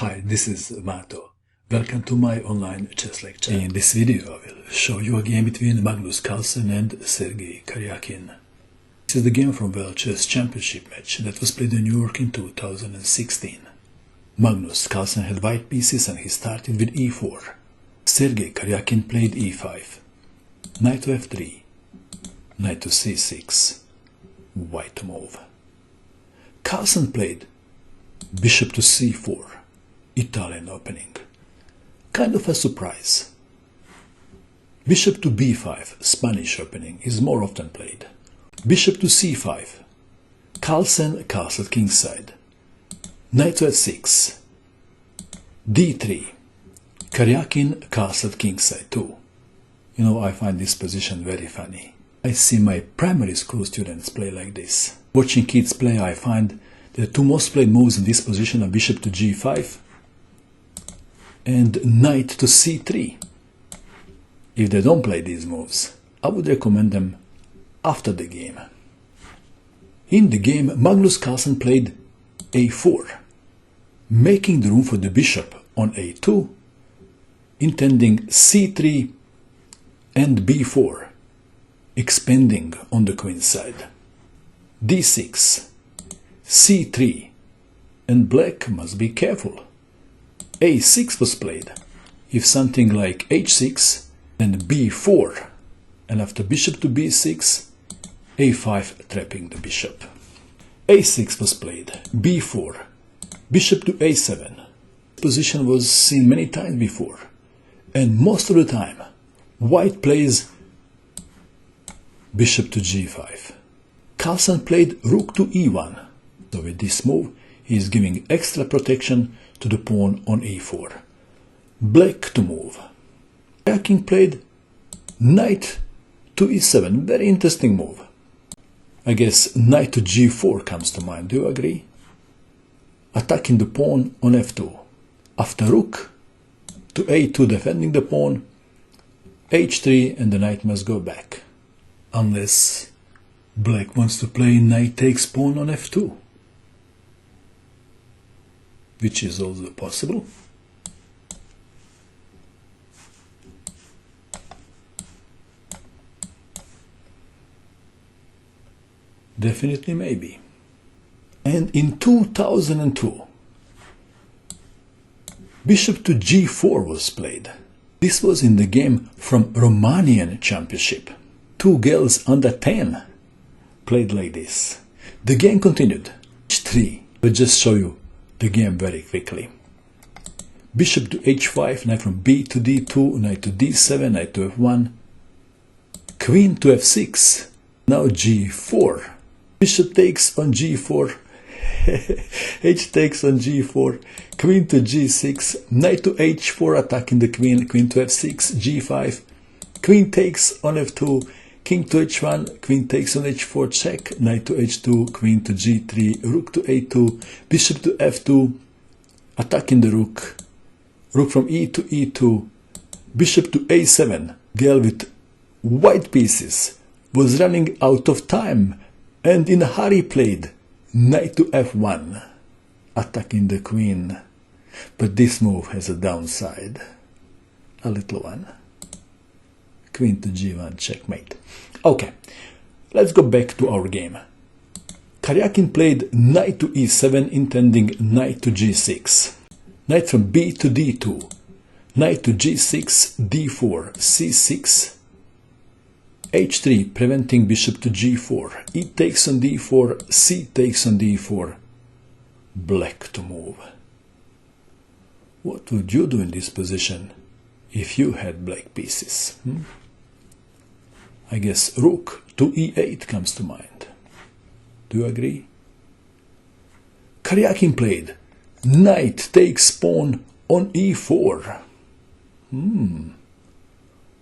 Hi, this is Mato. Welcome to my online chess lecture. In this video I will show you a game between Magnus Carlsen and Sergei Karjakin. This is the game from World Chess Championship match that was played in New York in 2016. Magnus Carlsen had white pieces and he started with e4. Sergei Karjakin played e5. Knight to f3. Knight to c6. White to move. Carlsen played bishop to c4. Italian opening. Kind of a surprise. Bishop to b5, Spanish opening, is more often played. Bishop to c5. Carlsen castled kingside. Knight to f6. d3. Karjakin castled kingside too. You know, I find this position very funny. I see my primary school students play like this. Watching kids play, I find the two most played moves in this position are bishop to g5 and knight to c3. If they don't play these moves, I would recommend them after the game. In the game, Magnus Carlsen played a4, making the room for the bishop on a2, intending c3 and b4, expanding on the queen side. d6, c3, and black must be careful. a6 was played. If something like h6, then b4, and after bishop to b6, a5 trapping the bishop. a6 was played, b4, bishop to a7. This position was seen many times before, and most of the time white plays bishop to g5. Carlsen played rook to e1, so with this move he is giving extra protection to the pawn on e4. Black to move. Karjakin played knight to e7, very interesting move. I guess knight to g4 comes to mind, do you agree? Attacking the pawn on f2. After rook to a2, defending the pawn, h3, and the knight must go back. Unless black wants to play knight takes pawn on f2, which is also possible. Definitely maybe. And in 2002, bishop to g4 was played. This was in the game from Romanian Championship. Two girls under 10 played like this. The game continued. h3. I'll just show you the game very quickly. Bishop to h5, knight from b to d2, knight to d7, knight to f1, queen to f6, now g4. Bishop takes on g4, h takes on g4, queen to g6, knight to h4 attacking the queen, queen to f6, g5, queen takes on f2, king to h1, queen takes on h4 check, knight to h2, queen to g3, rook to a2, bishop to f2, attacking the rook, rook from e to e2, bishop to a7. Girl with white pieces was running out of time and in a hurry played knight to f1, attacking the queen. But this move has a downside, a little one. Queen to g1, checkmate. Okay, let's go back to our game. Karjakin played knight to e7, intending knight to g6. Knight from b to d2, knight to g6, d4, c6, h3, preventing bishop to g4, e takes on d4, c takes on d4, black to move. What would you do in this position if you had black pieces? I guess rook to e8 comes to mind. Do you agree? Karjakin played knight takes pawn on e4.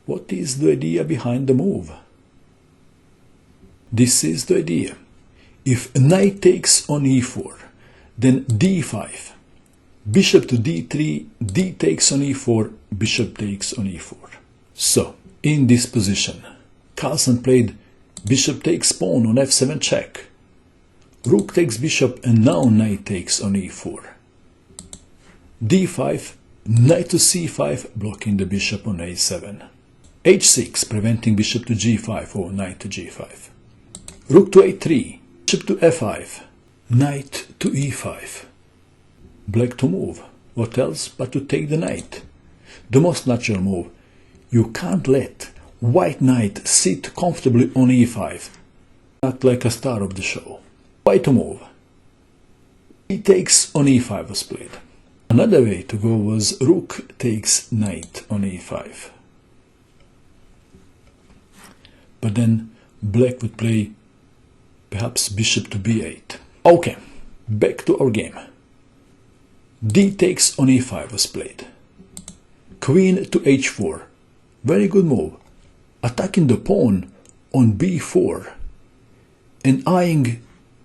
What is the idea behind the move? This is the idea. If knight takes on e4, then d5, bishop to d3, d takes on e4, bishop takes on e4. So, in this position, Carlsen played bishop takes pawn on f7 check, rook takes bishop, and now knight takes on e4. d5, knight to c5, blocking the bishop on a7. h6, preventing bishop to g5 or knight to g5. Rook to a3, bishop to f5, knight to e5. Black to move. What else but to take the knight? The most natural move. You can't let white knight sit comfortably on e5. Act like a star of the show. White to move. He takes on e5 was played. Another way to go was rook takes knight on e5. But then black would play perhaps bishop to b8. Okay, back to our game. D takes on e5 was played. Queen to h4. Very good move. Attacking the pawn on b4 and eyeing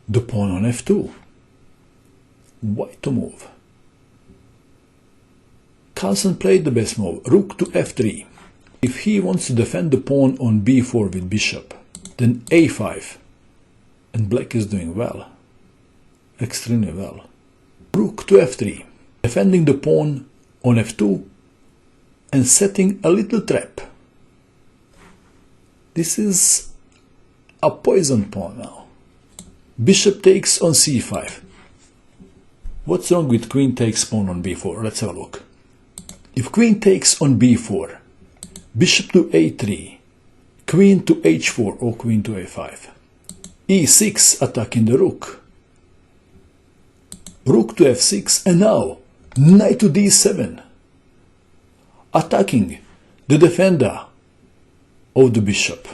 the pawn on f2. White to move. Carlsen played the best move, rook to f3. If he wants to defend the pawn on b4 with bishop, then a5. And black is doing well. Extremely well. Rook to f3, defending the pawn on f2 and setting a little trap. This is a poison pawn now. Bishop takes on c5. What's wrong with queen takes pawn on b4? Let's have a look. If queen takes on b4, bishop to a3, queen to h4 or queen to a5. e6 attacking the rook. Rook to f6 and now knight to d7. Attacking the defender of the bishop.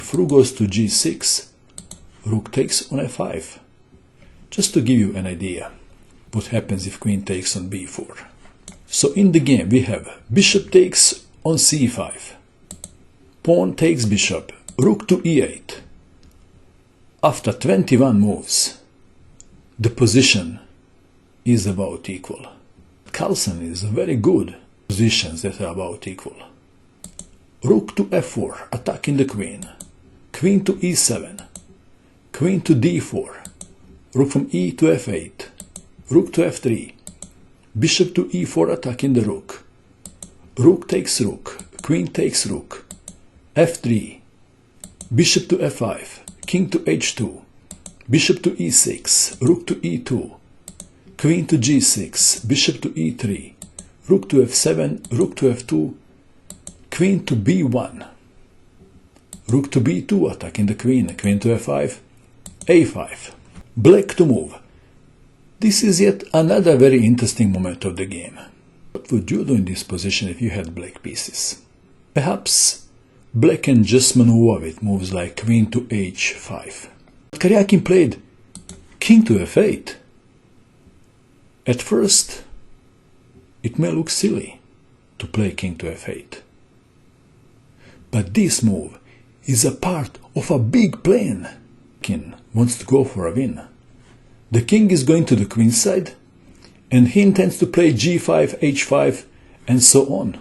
If rook goes to g6, rook takes on f5. Just to give you an idea what happens if queen takes on b4. So in the game we have bishop takes on c5, pawn takes bishop, rook to e8. After 21 moves, the position is about equal. Carlsen is very good positions that are about equal. Rook to f4, attacking the queen. Queen to e7. Queen to d4. Rook from e to f8. Rook to f3. Bishop to e4, attacking the rook. Rook takes rook. Queen takes rook. f3. Bishop to f5. King to h2. Bishop to e6. Rook to e2. Queen to g6, bishop to e3, rook to f7, rook to f2, queen to b1, rook to b2 attacking the queen, queen to f5, a5. Black to move. This is yet another very interesting moment of the game. What would you do in this position if you had black pieces? Perhaps black can just maneuver with moves like queen to h5. But Karjakin played king to f8. At first, it may look silly to play king to f8. But this move is a part of a big plan. King wants to go for a win. The king is going to the queen side, and he intends to play g5, h5, and so on.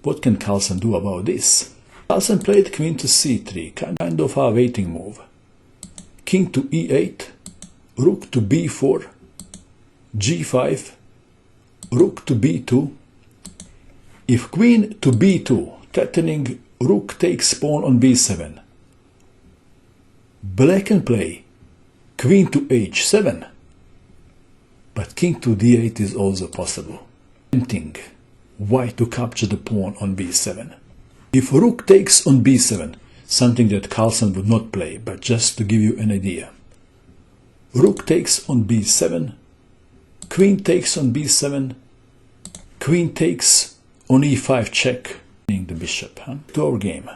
What can Carlsen do about this? Carlsen played queen to c3, kind of a waiting move. King to e8, rook to b4, g5, rook to b2. If queen to b2, threatening rook takes pawn on b7, black can play queen to h7, but king to d8 is also possible, tempting white to capture the pawn on b7. If rook takes on b7, something that Carlsen would not play, but just to give you an idea, rook takes on b7, queen takes on b7, queen takes on e5 check, winning the bishop. To our game.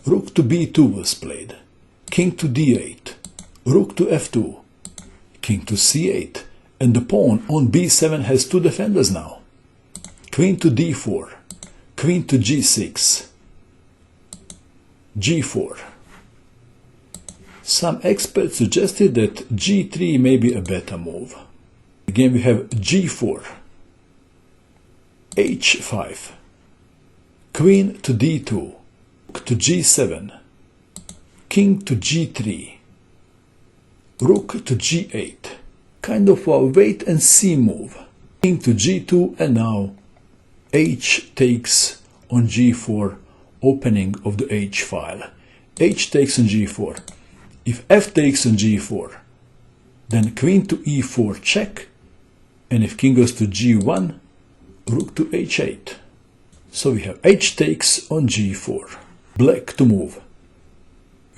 Rook to b2 was played, king to d8, rook to f2, king to c8, and the pawn on b7 has two defenders now. Queen to d4, queen to g6, g4. Some experts suggested that g3 may be a better move. Again we have g4, h5, queen to d2, rook to g7, king to g3, rook to g8, kind of a wait and see move. King to g2, and now h takes on g4, opening of the h file. H takes on g4. If f takes on g4, then queen to e4 check, and if king goes to g1, rook to h8. So we have h takes on g4. Black to move.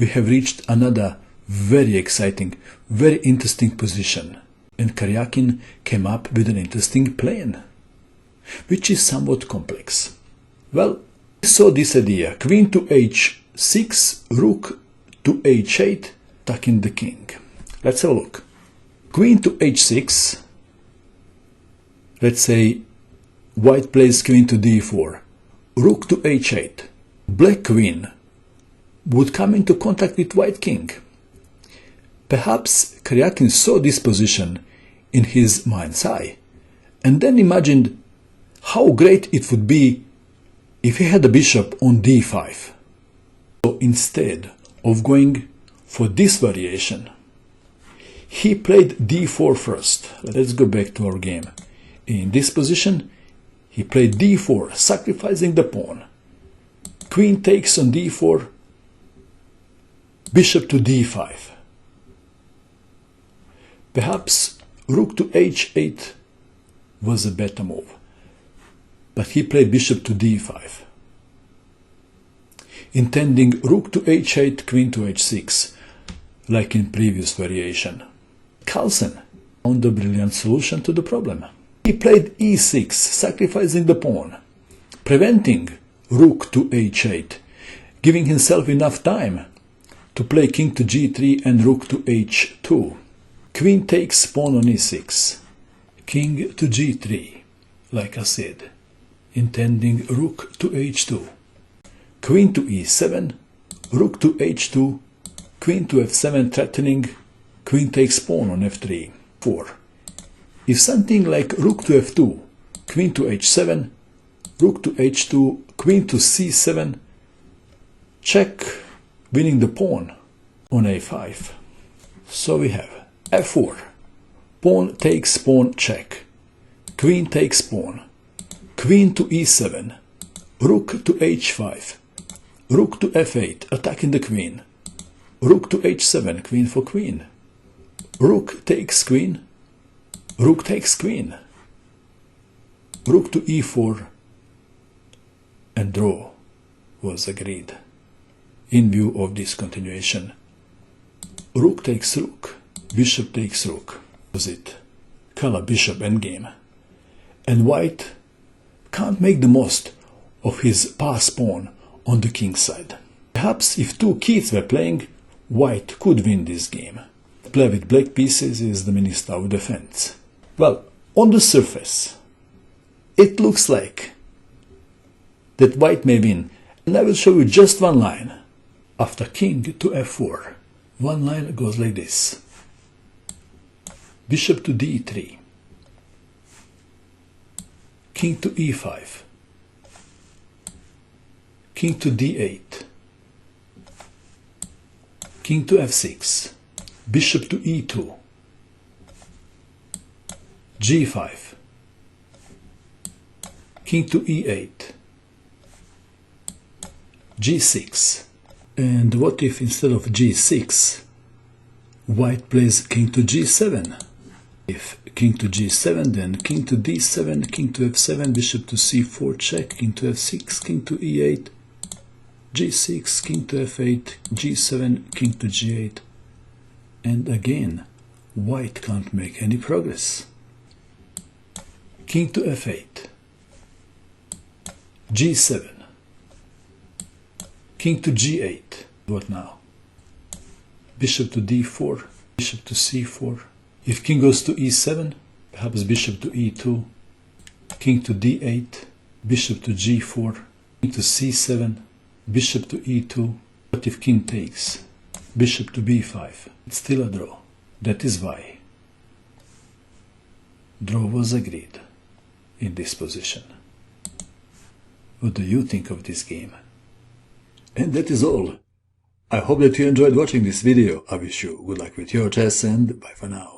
We have reached another very exciting, very interesting position, and Karjakin came up with an interesting plan, which is somewhat complex. Well, we saw this idea: queen to h6, rook to h8, attacking the king. Let's have a look. Queen to h6, let's say white plays queen to d4, rook to h8. Black queen would come into contact with white king. Perhaps Karjakin saw this position in his mind's eye, and then imagined how great it would be if he had a bishop on d5. So instead of going for this variation, he played d4 first. Let's go back to our game. In this position, he played d4, sacrificing the pawn. Queen takes on d4, bishop to d5. Perhaps rook to h8 was a better move, but he played bishop to d5, intending rook to h8, queen to h6, like in previous variation. Carlsen found a brilliant solution to the problem. He played e6, sacrificing the pawn, preventing rook to h8, giving himself enough time to play king to g3 and rook to h2. Queen takes pawn on e6, king to g3, like I said, intending rook to h2. Queen to e7, rook to h2, queen to f7, threatening queen takes pawn on f3. 4. If something like rook to f2, queen to h7, rook to h2, queen to c7, check, winning the pawn on a5. So we have f4, pawn takes pawn check, queen takes pawn, queen to e7, rook to h5, rook to f8, attacking the queen, rook to h7, queen for queen, rook takes queen, rook takes queen, rook to e4, and draw was agreed. In view of this continuation, rook takes rook, bishop takes rook. Was it color bishop endgame, and white can't make the most of his pass pawn on the king's side. Perhaps if two keys were playing, white could win this game. Play with black pieces is the minister of defense. Well, on the surface, it looks like that white may win, and I will show you just one line. After king to f4, one line goes like this: bishop to d3, king to e5, king to d8, king to f6, bishop to e2, g5, king to e8, g6. And what if instead of g6, white plays king to g7? If king to g7, then king to d7, king to f7, bishop to c4 check, king to f6, king to e8, g6, king to f8, g7, king to g8. And again, white can't make any progress. King to f8, g7, king to g8. What now? Bishop to d4, bishop to c4. If king goes to e7, perhaps bishop to e2, king to d8, bishop to g4, king to c7, bishop to e2. But if king takes, bishop to b5, it's still a draw. That is why draw was agreed in this position. What do you think of this game? And that is all. I hope that you enjoyed watching this video. I wish you good luck with your chess, and bye for now.